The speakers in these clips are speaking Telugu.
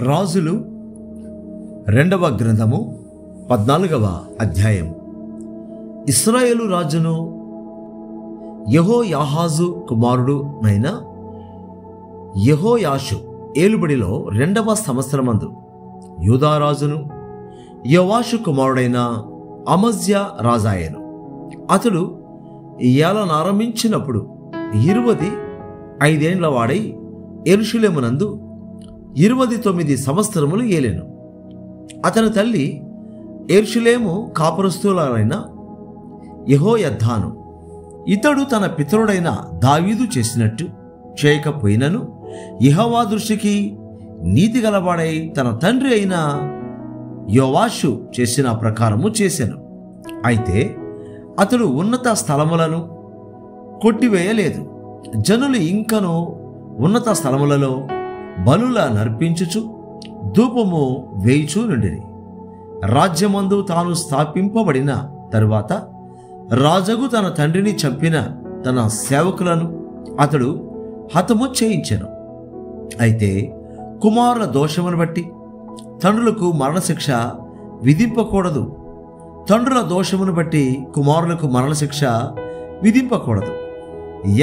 రాజులు రెండవ గ్రంథము 14వ అధ్యాయం. ఇశ్రాయేలు రాజును యెహోయాహాజు కుమారుడునైన యెహోయాషు ఏలుబడిలో 2వ సంవత్సరమందు యూదారాజును యోవాషు కుమారుడైన అమజ్యా రాజాయను. అతడు ఏలనారంభించినప్పుడు 25 ఏండ్ల వాడై యెరూషలేమునందు 29 సంవత్సరములు ఏలెను. అతని తల్లి యెరూషలేము కాపురస్తులైన యెహోయద్దాను. ఇతడు తన పితరుడైన దావీదు చేసినట్టు చేయకపోయినను యెహోవా దృష్టికి నీతి గలవాడై తన తండ్రి అయిన యోవాషు చేసిన ప్రకారము చేసెను. అయితే అతడు ఉన్నత స్థలములను కొట్టివేయలేదు. జనులు ఇంకను ఉన్నత స్థలములలో బలుల నర్పించుచు ధూపము వేయుచూ నుండిరి. రాజ్యమందు తాను స్థాపింపబడిన తరువాత రాజగు తన తండ్రిని చంపిన తన సేవకులను అతడు హతము చేయించెను. అయితే కుమారుల దోషమును బట్టి తండ్రులకు మరణశిక్ష విధింపకూడదు. తండ్రుల దోషమును బట్టి కుమారులకు మరణశిక్ష విధింపకూడదు.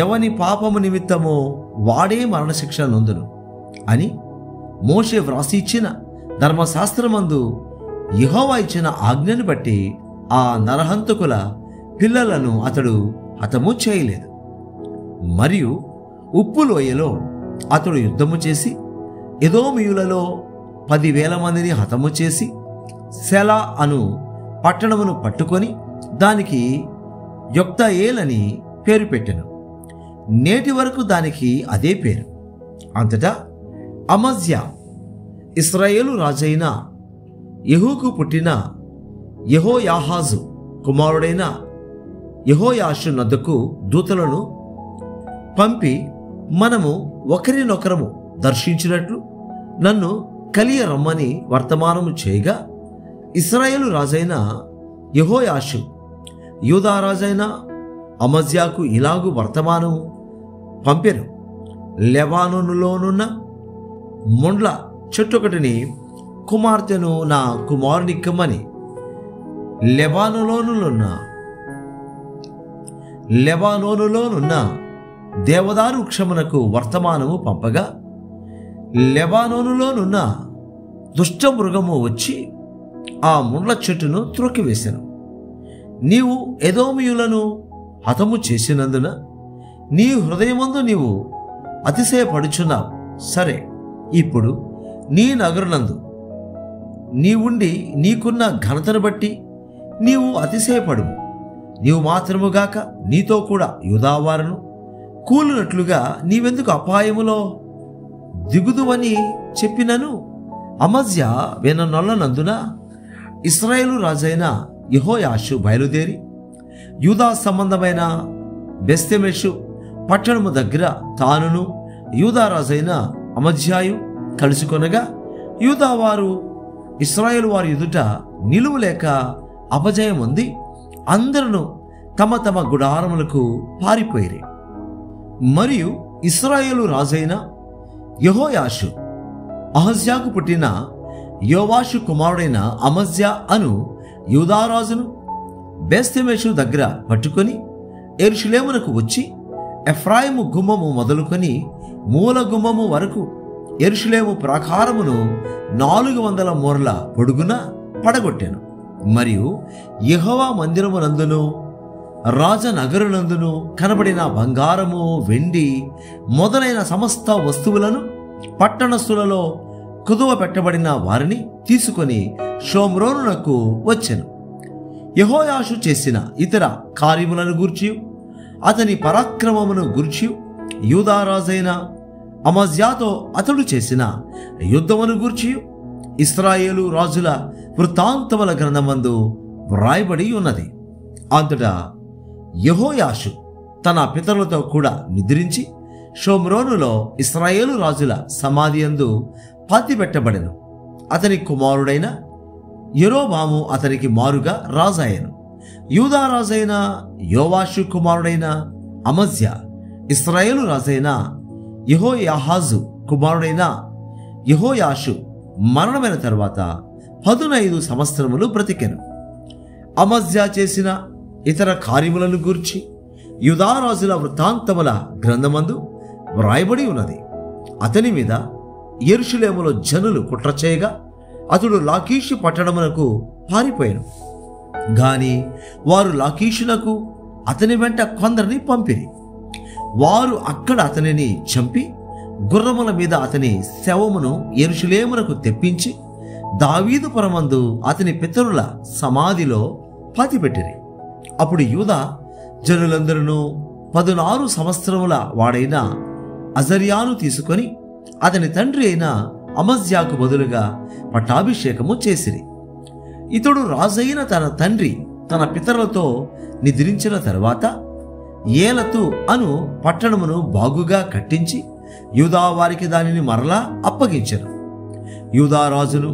ఎవని పాపము నిమిత్తమో వాడే మరణశిక్ష నొందును అని మోషే వ్రాసి ఇచ్చిన ధర్మశాస్త్రమందు యెహోవా ఇచ్చిన ఆజ్ఞను బట్టి ఆ నరహంతకుల పిల్లలను అతడు హతము చేయలేదు. మరియు ఉప్పు లోయలో అతడు యుద్ధము చేసి ఎదోమీయులలో 10,000 మందిని హతము చేసి సెలా అను పట్టణమును పట్టుకొని దానికి యొక్తయేలని పేరు పెట్టెను. నేటి వరకు దానికి అదే పేరు. అంతటా అమజ్యా ఇశ్రాయేలు రాజైన యెహూకు పుట్టిన యెహోయాహాజు కుమారుడైన యెహోయాషు నద్దకు దూతలను పంపి, మనము ఒకరినొకరము దర్శించినట్లు నన్ను కలియ రమ్మని వర్తమానము చేయగా, ఇశ్రాయేలు రాజైన యెహోయాషు యూదా రాజైన అమజ్యాకు ఇలాగు వర్తమానము పంపెను. లెబానోనులోనున్న ముండ్ల చెట్టొకటిని కుమార్తెను నా కుమారునిక్కమని లెబానోనులోనున్న దేవదారు వృక్షమునకు వర్తమానము పంపగా, లెబానోనులోనున్న దుష్టమృగము వచ్చి ఆ ముండ్ల చెట్టును త్రొక్కివేసెను. నీవు ఎదోమీయులను హతము చేసినందున నీ హృదయమందు నీవు అతిశయపడుచున్నావు. సరే, ఇప్పుడు నీ నగరునందు నీవుండి నీకున్న ఘనతను బట్టి నీవు అతిశయపడుము. నీవు మాత్రముగాక నీతో కూడా యూదావారును కూలినట్లుగా నీవెందుకు అపాయములో దిగుదువని చెప్పినను అమజ్యా విననొల్లనందున ఇశ్రాయేలు రాజైన యెహోయాషు బయలుదేరి యూదా సంబంధమైన బెత్షెమెషు పట్టణము దగ్గర తానును యూదా రాజైన అమజ్యాయు కలుసుకొనగా, యూదావారు ఇశ్రాయేలు వారి ఎదుట నిలువలేక అపజయం పొంది అందరూ తమ తమ గుడారములకు పారిపోయిరి. మరియు ఇశ్రాయేలు రాజైన యెహోయాషు అహజ్యాకు పుట్టిన యోవాషు కుమారుడైన అమజ్యా అను యూదారాజును బెత్షెమెషు దగ్గర పట్టుకొని యెరూషలేమునకు వచ్చి ఎఫ్రాయిము గుమ్మము మొదలుకొని మూల గుమ్మము వరకు యెరూషలేము ప్రాకారమును 400 మూరల పొడుగున పడగొట్టెను. మరియు యెహోవా మందిరమునందును రాజనగరునందును కనబడిన బంగారము, వెండి మొదలైన సమస్త వస్తువులను పట్టణస్థులలో కుదువ పెట్టబడిన వారిని తీసుకొని షోమ్రోనునకు వచ్చెను. యెహోయాషు చేసిన ఇతర కార్యములను గూర్చి, అతని పరాక్రమమును గూర్చి, యూదారాజైన అమజ్యాతో అతడు చేసిన యుద్ధమును గూర్చి ఇశ్రాయేలు రాజుల వృత్తాంతముల గ్రంథమందు వ్రాయబడి ఉన్నది. అంతటా యెహోయాషు తన పితరులతో కూడా నిద్రించి షోమ్రోనులో ఇశ్రాయేలు రాజుల సమాధి యందు పాతిపెట్టబడెను. అతని కుమారుడైన యెరోబాము అతనికి మారుగా రాజాయెను. యూదా రాజైన యోవాషు కుమారుడైన అమజ్యా ఇశ్రాయేలు రాజైన యెహోయాహాజు కుమారుడైన యెహోయాషు మరణమైన తరువాత 15 సంవత్సరములు బ్రతికెను. అమజ్యా చేసిన ఇతర కార్యములను గూర్చి యూదారాజుల వృత్తాంతముల గ్రంథమందు వ్రాయబడి ఉన్నది. అతని మీద యెరూషలేములో జనులు కుట్ర చేయగా అతడు లాకీషు పట్టణమునకు పారిపోయాను. గాని వారు లాకీషునకు అతని వెంట కొందరిని పంపిరి. వారు అక్కడ అతనిని చంపి గుర్రముల మీద అతని శవమును యెరూషలేమునకు తెప్పించి దావీదు పురమందు అతని పితరుల సమాధిలో పాతిపెట్టిరి. అప్పుడు యూదా జనులందరూ 16 సంవత్సరముల వాడైన అజర్యాను తీసుకొని అతని తండ్రి అయిన అమజ్యాకు బదులుగా పట్టాభిషేకము చేసిరి. ఇతడు రాజైన తన తండ్రి తన పితరులతో నిద్రించిన తరువాత ఏలతు అను పట్టణమును బాగుగా కట్టించి యూదా వారికి దానిని మరలా అప్పగించెను. యూదా రాజును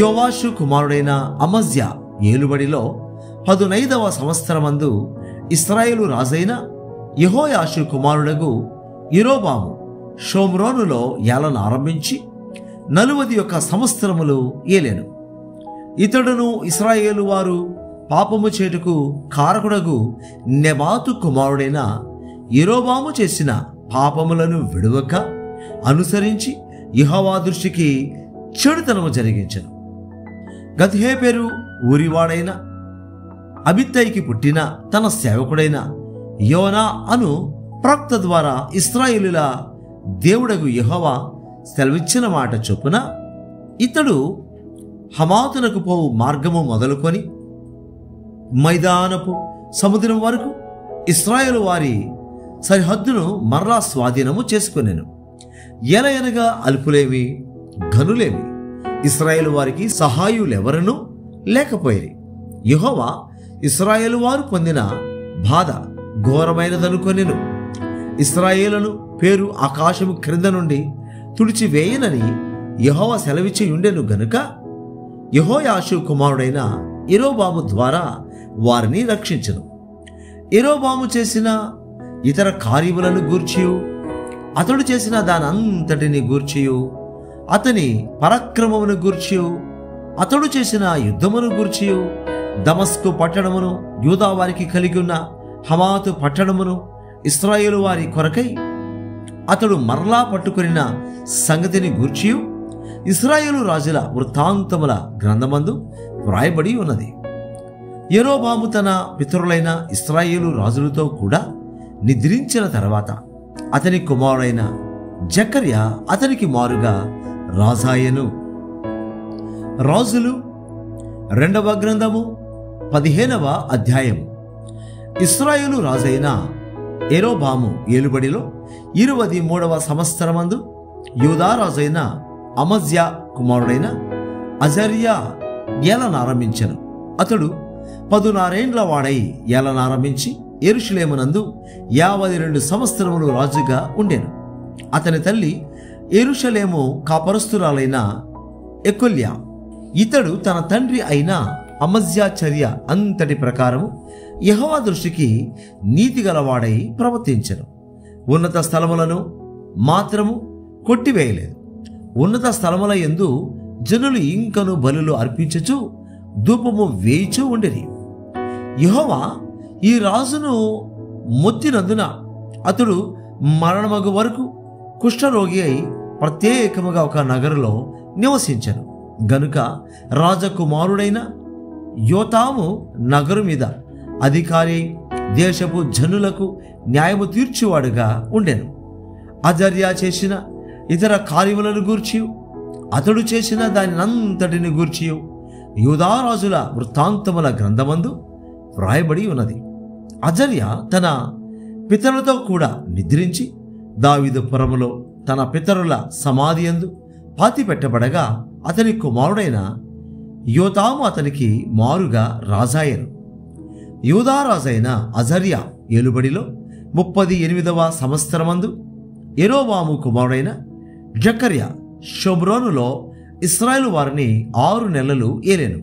యోవాషు కుమారుడైన అమజ్యా ఏలుబడిలో 15వ సంవత్సరమందు ఇశ్రాయేలు రాజైన యెహోయాషు కుమారుడగు యరొబాము షోమ్రోనులో ఏలన ఆరంభించి 41 సంవత్సరములు ఏలెను. ఇతడును ఇశ్రాయేలు వారు పాపము చేటుకు కారకుడగు నెబాతు కుమారుడైన యరొబాము చేసిన పాపములను విడువక అనుసరించి యెహోవా దృష్టికి చెడుతనము జరిగించెను. గత్హేపెరు ఊరివాడైన అబిత్తయికి పుట్టిన తన సేవకుడైన యోనా అను ప్రవక్త ద్వారా ఇశ్రాయేలుల దేవుడగు యెహోవా సెలవిచ్చిన మాట చొప్పున ఇతడు హమాతునకు పోవు మార్గము మొదలుకొని మైదానపు సముద్రం వరకు ఇశ్రాయేలు వారి సరిహద్దును మరలా స్వాధీనము చేసుకొనెను. ఎలయనగా అల్పులేమి ఘనులేమి ఇశ్రాయేలు వారికి సహాయులెవరనూ లేకపోయిరి. యెహోవా ఇశ్రాయేలు వారు పొందిన బాధ ఘోరమైనదనుకొనెను. ఇశ్రాయేలును పేరు ఆకాశము క్రింద నుండి తుడిచివేయనని యెహోవా సెలవిచ్చి ఉండెను గనుక యెహోయాషు కుమారుడైన యరొబాము ద్వారా వారిని రక్షించెను. యరొబాము చేసిన ఇతర కార్యములను గూర్చియు అతడు చేసిన దానంతటిని గూర్చియు అతని పరాక్రమమును గూర్చియు అతడు చేసిన యుద్ధమును గూర్చియు దమస్కు పట్టణమును యూదా వారికి కలిగి ఉన్న హమాతు పట్టణమును ఇశ్రాయేలు వారి కొరకై అతడు మరలా పట్టుకొనిన సంగతిని గూర్చియు ఇశ్రాయేలు రాజుల వృత్తాంతముల గ్రంథమందు వ్రాయబడి ఉన్నది. యరొబాము తన పితరులైన ఇశ్రాయేలు రాజులతో కూడా నిద్రించిన తర్వాత అతని కుమారుడైన జకర్యా అతనికి మారుగా రాజాయెను. రాజులు 2వ గ్రంథము 15వ అధ్యాయము. ఇశ్రాయేలు రాజైన యరొబాము ఏలుబడిలో 23వ సంవత్సరమందు యూదా రాజైన అమజ్యా కుమారుడైన అజర్యా ఏలనారంభించెను. అతడు 16 వాడై ఏలనారంభించి యెరూషలేమునందు 52 సంవత్సరములు రాజుగా ఉండెను. అతని తల్లి యెరూషలేము కాపరస్తురాలైన ఎకొల్యా. ఇతడు తన తండ్రి అయిన అమజ్యా చర్య అంతటి ప్రకారము యెహోవా దృష్టికి నీతిగలవాడై ప్రవర్తించెను. ఉన్నత స్థలములను మాత్రము కొట్టివేయలేదు. ఉన్నత స్థలముల యందు జనులు ఇంకను బలులు అర్పించుచు ధూపము వేయిచూ ఉండిరి. యెహోవా ఈ రాజును మొత్తినందున అతడు మరణమగు వరకు కుష్ఠరోగి అయి ప్రత్యేకముగా ఒక నగరులో నివసించెను. గనుక రాజకుమారుడైన యోతాము నగరు మీద అధికారి దేశపు జనులకు న్యాయము తీర్చువాడుగా ఉండెను. అజర్యా చేసిన ఇతర కార్యములను గూర్చి అతడు చేసిన దానినంతటిని గూర్చి యూదారాజుల వృత్తాంతముల గ్రంథమందు వ్రాయబడి ఉన్నది. అజర్యా తన పితరులతో కూడా నిద్రించి దావీదు పురములో తన పితరుల సమాధి యందు పాతిపెట్టబడగా అతని కుమారుడైన యోతాము అతనికి మారుగా రాజాయెను. యూదారాజైన అజర్యా ఏలుబడిలో 38వ సంవత్సరమందు యరొబాము కుమారుడైన జకర్యా షోమ్రోనులో ఇశ్రాయేలు వారిని 6 నెలలు ఏలెను.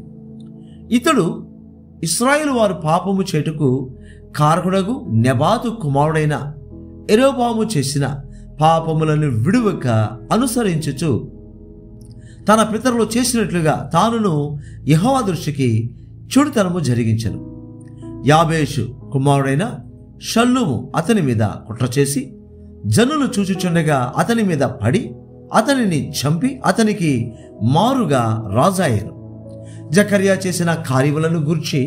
ఇతడు ఇశ్రాయేలు వారు పాపము చేటుకు కారకుడగు నెబాతు కుమారుడైన యరొబాము చేసిన పాపములను విడువక అనుసరించుచు తన పితరులు చేసినట్లుగా తానును యెహోవా దృష్టికి చెడుతనము జరిగించెను. యాబేషు కుమారుడైన షల్లూము అతని మీద కుట్ర చేసి జనులు చూచుచుండగా అతని మీద పడి అతనిని చంపి అతనికి మారుగా రాజాయను. జకర్యా చేసిన కార్యములను గూర్చి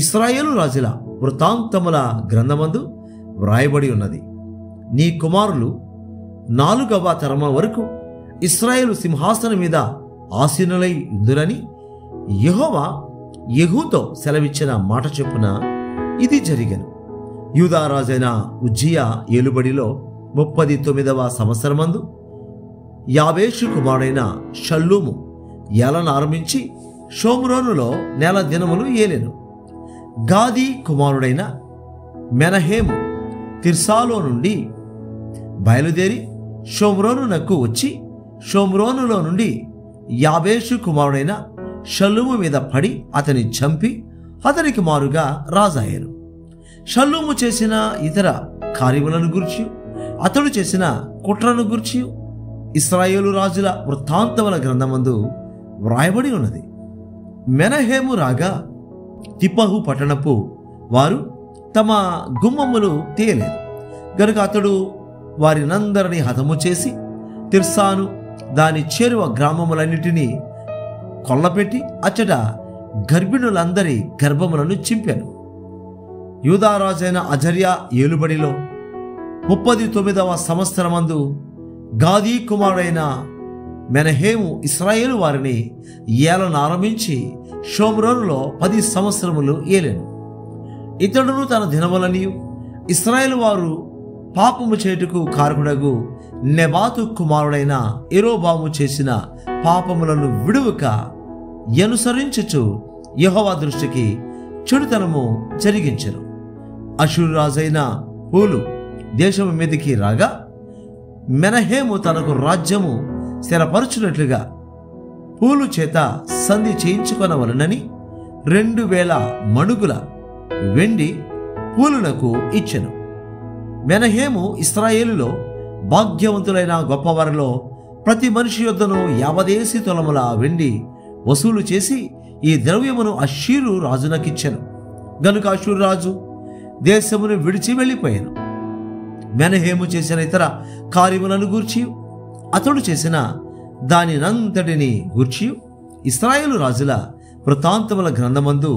ఇశ్రాయేలు రాజుల వృత్తాంతముల గ్రంథమందు వ్రాయబడి ఉన్నది. నీ కుమారులు 4వ తరము వరకు ఇశ్రాయేలు సింహాసనం మీద ఆసీనులై ఉందురని యెహోవా యెహూతో సెలవిచ్చిన మాట చొప్పున ఇది జరిగెను. యూదా రాజైన ఉజ్జియా ఏలుబడిలో 39వ సంవత్సరమందు యాబేషు కుమారుడైన షల్లూము ఏలనారంభించి షోమ్రోనులో నెల దినములు ఏలెను. గాదీ కుమారుడైన మెనహేము తిర్సాలో నుండి బయలుదేరి షోమ్రోనునకు వచ్చి షోమ్రోనులో నుండి యాబేషు కుమారుడైన షల్లూము మీద పడి అతని చంపి అతనికి మారుగా రాజాయను. షల్లూము చేసిన ఇతర కార్యములను గూర్చి అతడు చేసిన కుట్రను గూర్చి ఇశ్రాయేలు రాజుల వృత్తాంతముల గ్రంథమందు వ్రాయబడి ఉన్నది. మెనహేము రాగా తిప్పహు పట్టణపు వారు తమ గుమ్మములు తీయలేదు గనుక అతడు వారినందరినీ హతము చేసి తిర్సాను దాని చేరువ గ్రామములన్నిటినీ కొల్లపెట్టి అచ్చట గర్భిణులందరి గర్భములను చింపాను. యూదారాజైన అజర్యా ఏలుబడిలో 39వ సంవత్సరమందు గాదీ కుమారుడైన మెనహేము ఇశ్రాయేలు వారిని ఏలనారంభించి షోమ్రోనులో 10 సంవత్సరములు ఏలెను. ఇతడును తన దినములనియు ఇశ్రాయేలు వారు పాపము చేటుకు కారకుడగు నెబాతు కుమారుడైన యెరోబాము చేసిన పాపములను విడువక అనుసరించుచు యెహోవా దృష్టికి చెడుతనము జరిగించెను. అషూరు రాజైన పూలు దేశము మీదికి రాగా మెనహేము తనకు రాజ్యము స్థిరపరచునట్లుగా పూలు చేత సంధి చేయించుకొనవలనని 2000 మణుగుల వెండి పూలునకు ఇచ్చెను. మెనహేము ఇశ్రాయేలులో భాగ్యవంతులైన గొప్పవారిలో ప్రతి మనిషి యొద్దను 50 తులముల వెండి వసూలు చేసి ఈ ద్రవ్యమును అష్షూరు రాజునకిచ్చెను. గనుక అష్షూరు రాజు దేశమును విడిచి వెళ్ళిపోయాను. మెనహేము చేసిన ఇతర కార్యములను గూర్చి అతడు చేసిన దానినంతటిని గూర్చి ఇశ్రాయేలు రాజుల వృత్తాంతముల గ్రంథమందు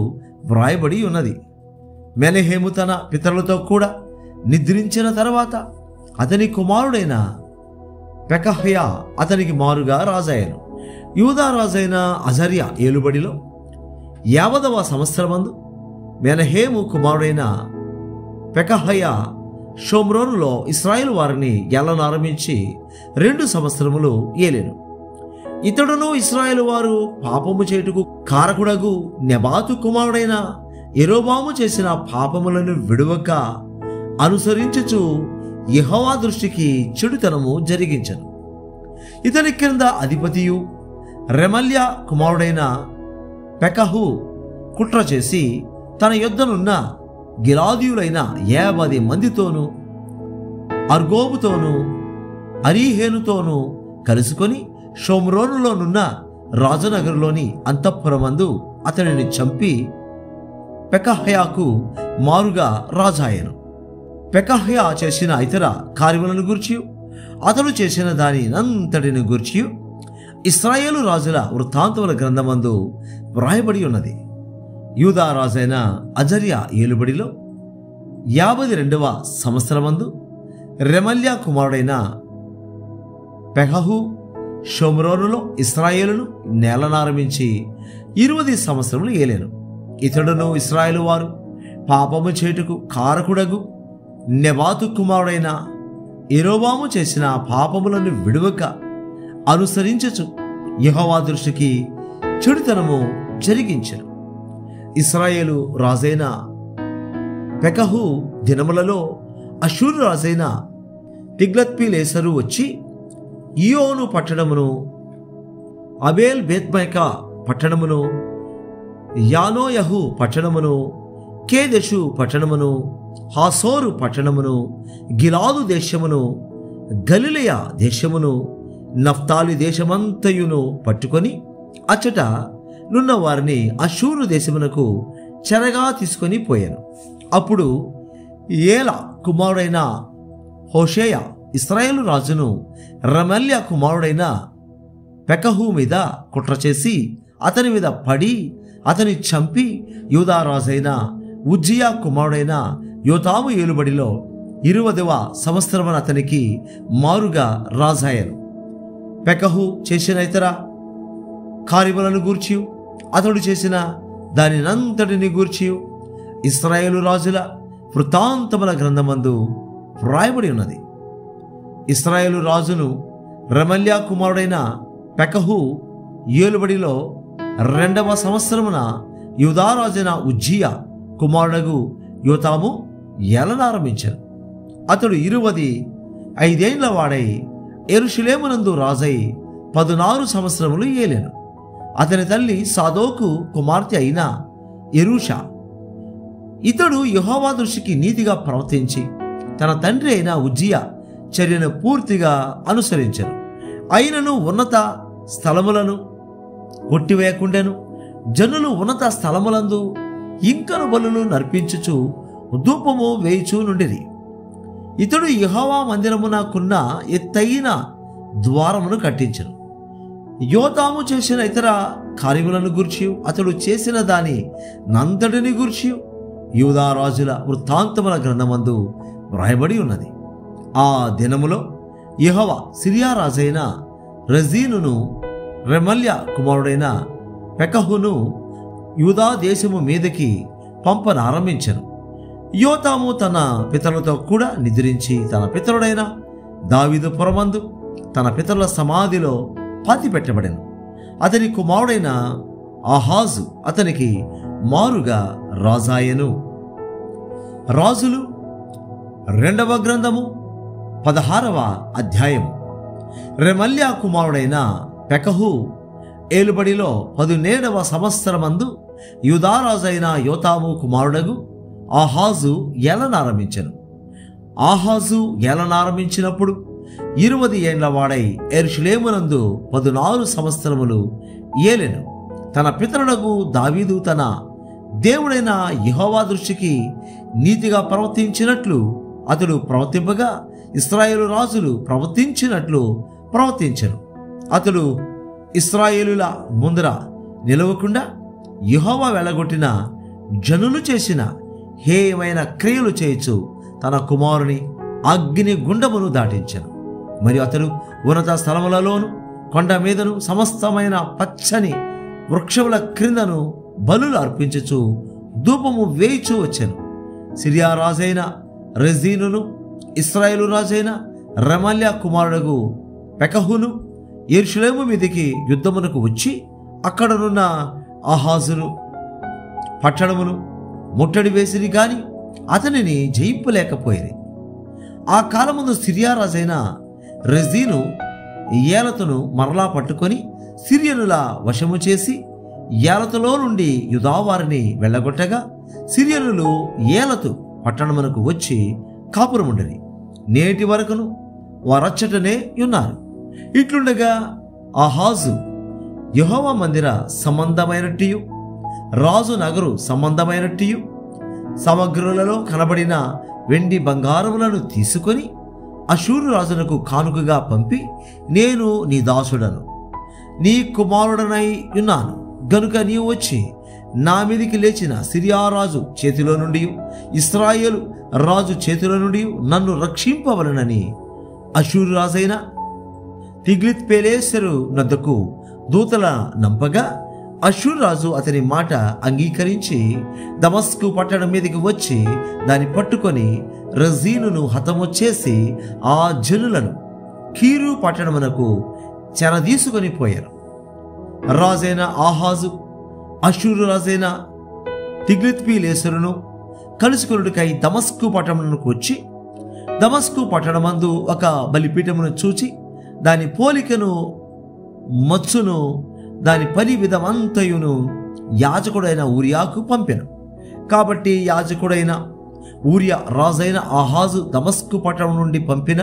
వ్రాయబడి ఉన్నది. మెనహేము తన పితరులతో కూడా నిద్రించిన తర్వాత అతని కుమారుడైన పెకహ్యా అతనికి మారుగా రాజాయను. యూదా రాజైన అజర్యా ఏలుబడిలో 50వ సంవత్సరమందు మెనహేము కుమారుడైన పెకహ్యా షోమ్రోనులో ఇశ్రాయేలు వారిని ఏలనారంభించి 2 సంవత్సరములు ఏలెను. ఇతడును ఇశ్రాయేలు వారు పాపము చేటుకు కారకుడగు నెబాతు కుమారుడైన యెరోబాము చేసిన పాపములను విడువక అనుసరించుచు యెహోవా దృష్టికి చెడుతనము జరిగించెను. ఇతని క్రింద అధిపతియు రెమల్యా కుమారుడైన పెకహు కుట్ర చేసి తన యొద్దనున్న గిలాదీయులైన 50 మందితోనూ అర్గోబుతోనూ అరీహేనుతోనూ కలుసుకొని షోమ్రోనులోనున్న రాజనగరులోని అంతఃపురమందు అతనిని చంపి పెకహ్యాకు మారుగా రాజాయను. పెకహ్యా చేసిన ఇతర కార్యములను గూర్చి అతడు చేసిన దానినంతటిని గూర్చి ఇశ్రాయేలు రాజుల వృత్తాంతముల గ్రంథమందు వ్రాయబడి ఉన్నది. యూదా రాజైన అజర్యా ఏలుబడిలో 52వ సంవత్సరమందు రెమల్యా కుమారుడైన పెకహు షోమ్రోనులో ఇశ్రాయేలును నేలనారంభించి 20 సంవత్సరములు ఏలెను. ఇతడును ఇశ్రాయేలు వారు పాపము చేటుకు కారకుడగు నెబాతు కుమారుడైన యెరోబాము చేసిన పాపములను విడువక అనుసరించుచు యెహోవా దృష్టికి చెడుతనము జరిగించెను. ఇశ్రాయేలు రాజైన పెకహు దినములలో అషూరు రాజైన తిగ్లత్పిలేసరు వచ్చి ఈయోను పట్టణమును, అబేల్ బేత్మైకా పట్టణమును, యానోయహు పట్టణమును, కేదెషు పట్టణమును, హాసోరు పట్టణమును, గిలాదు దేశమును, గలిలయ దేశమును, నఫ్తాలి దేశమంతయును పట్టుకొని అచ్చట నున్న వారిని అషూరు దేశమునకు చెరగా తీసుకొని పోయాను. అప్పుడు ఏలా కుమారుడైన హోషేయ ఇశ్రాయేలు రాజును రమల్య కుమారుడైన పెకహు మీద కుట్ర చేసి అతని మీద పడి అతని చంపి యూదారాజైన ఉజ్జియా కుమారుడైన యోతాము ఏలుబడిలో 20వ సంవత్సరమున అతనికి మారుగా రాజాయను. పెకహు చేసిన ఇతర కార్యములను గూర్చి అతడు చేసిన దానినంతటిని గూర్చి ఇశ్రాయేలు రాజుల వృత్తాంతముల గ్రంథమందు వ్రాయబడి ఉన్నది. ఇశ్రాయేలు రాజును రమల్యా కుమారుడైన పెకహు ఏలుబడిలో 2వ సంవత్సరమున యూదారాజైన ఉజ్జియా కుమారుడగు యోతాము ఏలనారంభించాడు. అతడు 25 వాడై యెరూషలేమునందు రాజై 16 సంవత్సరములు ఏలెను. అతని తల్లి సాదోకు కుమార్తె అయిన యెరూషా. ఇతడు యెహోవా దృష్టికి నీతిగా ప్రవర్తించి తన తండ్రి అయిన ఉజ్జియా చర్యను పూర్తిగా అనుసరించెను. అయినను ఉన్నత స్థలములను కొట్టివేయకుండాను జనులు ఉన్నత స్థలములందు ఇంకను బలులు నర్పించుచు ధూపము వేయుచూ నుండిరి. ఇతడు యెహోవా మందిరమునకున్న ఎత్తైన ద్వారమును కట్టించెను. యోతాము చేసిన ఇతర కార్యములను గూర్చి అతడు చేసిన దాని నంతటిని గూర్చి యూదా రాజుల వృత్తాంతముల గ్రంథమందు వ్రాయబడి ఉన్నది. ఆ దినములో యెహోవా సిరియా రాజైన రెజీనును రెమల్య కుమారుడైన పెకహును యూదా దేశము మీదకి పంపనారంభించెను. యోతాము తన పితరులతో కూడా నిద్రించి తన పితరుడైన దావీదు పురమందు తన పితరుల సమాధిలో పాతి పెట్టబడెను. అతని కుమారుడైన ఆహాజు అతనికి మారుగా రాజాయను. రాజులు 2వ గ్రంథము 16వ అధ్యాయము. రెమల్యా కుమారుడైన పెకహు ఏలుబడిలో 17వ సంవత్సరమందు యూదారాజైన యోతాము కుమారుడగు ఆహాజు ఏలనారంభించెను. ఆహాజు ఏలనారంభించినప్పుడు 20 ఏండ్ల వాడై యెరూషలేమునందు 14 సంవత్సరములు ఏలెను. తన పితరులకు దావీదు తన దేవుడైన యెహోవా దృష్టికి నీతిగా ప్రవర్తించినట్లు అతడు ప్రవర్తింపగా ఇశ్రాయేలు రాజులు ప్రవర్తించినట్లు ప్రవర్తించెను. అతడు ఇశ్రాయేలుల ముందర నిలవకుండా యెహోవా వెళ్ళగొట్టిన జనులు చేసిన హేయమైన క్రియలు చేయొచ్చు తన కుమారుని అగ్ని గుండమును దాటించెను. మరియు అతడు ఉన్నత స్థలములలోను కొండ మీదను సమస్తమైన పచ్చని వృక్షముల క్రిందను బలులు అర్పించుచు ధూపము వేయిచూ వచ్చెను. సిరియా రాజైన రెజీనును ఇశ్రాయేలు రాజైన రెమల్యా కుమారుడగు పెకహును యెరూషలేము మీదికి యుద్ధమునకు వచ్చి అక్కడనున్న ఆహాజును పట్టణమును ముట్టడి వేసిరి గాని అతనిని జయింపలేకపోయిరి. ఆ కాలముందు సిరియా రాజైన రెజీను ఏలతును మరలా పట్టుకొని సిరియనుల వశము చేసి ఏలతులో నుండి యూదావారిని వెళ్ళగొట్టగా సిరియనులు ఏలతు పట్టణమునకు వచ్చి కాపురముండని నేటి వరకును వారచ్చటనే ఉన్నారు. ఇట్లుండగా ఆహాజు యెహోవా మందిర సంబంధమైనట్టియు రాజు నగరు సంబంధమైనట్టియు సమగ్రులలో కనబడిన వెండి బంగారములను తీసుకొని అషూరు రాజునకు కానుకగా పంపి, నేను నీ దాసుడను, నీ కుమారుడనై ఉన్నాను గనుక నీవు వచ్చి నా మీదికి లేచిన సిరియా రాజు చేతిలో నుండి ఇశ్రాయేలు రాజు చేతిలో నుండి నన్ను రక్షింపవలనని అషూరు రాజైన తిగ్లత్-పిలేసెరు నద్దకు దూతల నంపగా అషూరు రాజు అతని మాట అంగీకరించి దమస్కు పట్టణం మీదకి వచ్చి దాన్ని పట్టుకొని రెజీనును హతము చేసి ఆ జనులను కీరు పట్టణమునకు చెరదీసుకొని పోయారు. రాజైన ఆహాజు అషూరు రాజైన తిగ్లత్-పిలేసెరును కలుసుకొనుటకై దమస్కు పట్టణమునకు వచ్చి దమస్కు పట్టణమందు ఒక బలిపీఠమును చూచి దాని పోలికను మచ్చును దాని పని విధమంతయును యాజకుడైన ఊరియాకు పంపెను. కాబట్టి యాజకుడైన ఊరియా రాజైన ఆహాజు దమస్కు పట్టణం నుండి పంపిన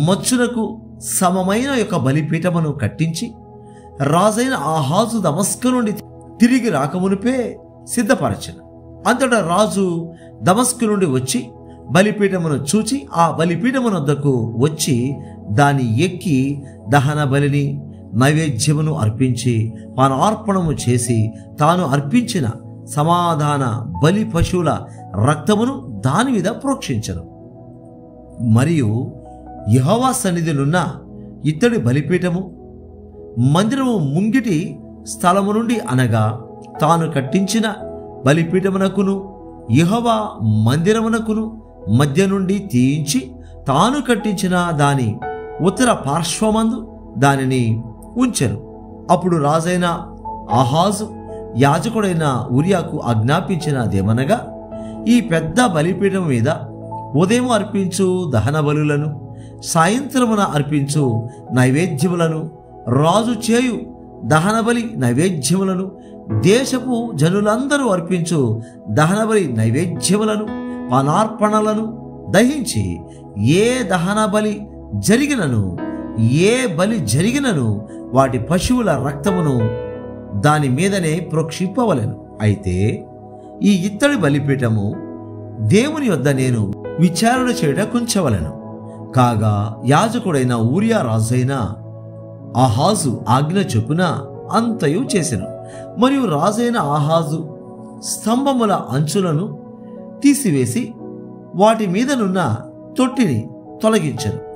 మచ్చునకు సమమైన యొక్క బలిపీఠమును కట్టించి రాజైన ఆహాజు దమస్కు నుండి తిరిగి రాకమునిపే సిద్ధపరచెను. అంతటా రాజు దమస్కు నుండి వచ్చి బలిపీఠమును చూచి ఆ బలిపీఠమునొద్దకు వచ్చి దాని ఎక్కి దహన బలిని నైవేద్యమును అర్పించి పానార్పణము చేసి తాను అర్పించిన సమాధాన బలి పశువుల రక్తమును దాని మీద ప్రోక్షించను. మరియు యెహోవా సన్నిధినున్న ఇత్తడి బలిపీఠము మందిరము ముంగిటి స్థలము నుండి అనగా తాను కట్టించిన బలిపీఠమునకును యెహోవా మందిరమునకును మధ్య నుండి తీయించి తాను కట్టించిన దాని ఉత్తర పార్శ్వమందు దానిని ఉంచెను. అప్పుడు రాజైన ఆహాజు యాజకుడైన ఉరియాకు ఆజ్ఞాపించినదేమనగా, ఈ పెద్ద బలిపీఠం మీద ఉదయం అర్పించు దహన బలులను, సాయంత్రమున అర్పించు నైవేద్యములను, రాజు చేయు దహనబలి నైవేద్యములను, దేశపు జనులందరూ అర్పించు దహనబలి నైవేద్యములను, పానార్పణలను దహించి ఏ దహనబలి జరిగినను ఏ బలి జరిగినను వాటి పశువుల రక్తమును దాని మీదనే ప్రోక్షింపవలెను. అయితే ఈ ఇత్తడి బలిపీఠము దేవుని యొద్ద నేను విచారణ చేయుట కుంచవలెను. కాగా యాజకుడైన ఊరియా రాజైన ఆహాజు ఆజ్ఞ చొప్పున అంతయు చేసెను. మరియు రాజైన ఆహాజు స్తంభముల అంచులను తీసివేసి వాటి మీదనున్న తొట్టిని తొలగించెను.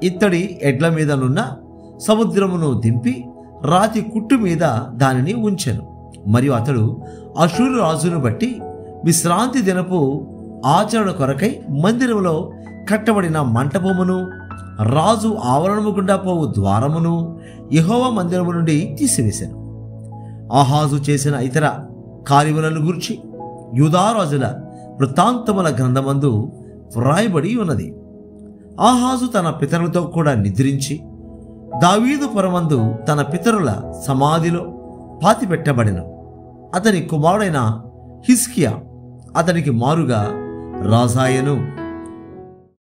ఇత్తడి ఎడ్ల మీదనున్న సముద్రమును దింపి రాతి కుట్టు మీద దానిని ఉంచెను. మరియు అతడు అషూరు రాజును బట్టి విశ్రాంతి దినపు ఆచరణ కొరకై మందిరంలో కట్టబడిన మంటపమును, రాజు ఆవరణము గుండా పోవు ద్వారమును యెహోవా మందిరము నుండి తీసివేశాను. ఆహాజు చేసిన ఇతర కార్యములను గురించి యూదారాజుల వృత్తాంతముల గ్రంథమందు వ్రాయబడి ఉన్నది. ఆహాజు తన పితరులతో కూడా నిద్రించి దావీదు పురమందు తన పితరుల సమాధిలో పాతిపెట్టబడెను. అతని కుమారుడైన హిజ్కియా అతనికి మారుగా రాజాయను.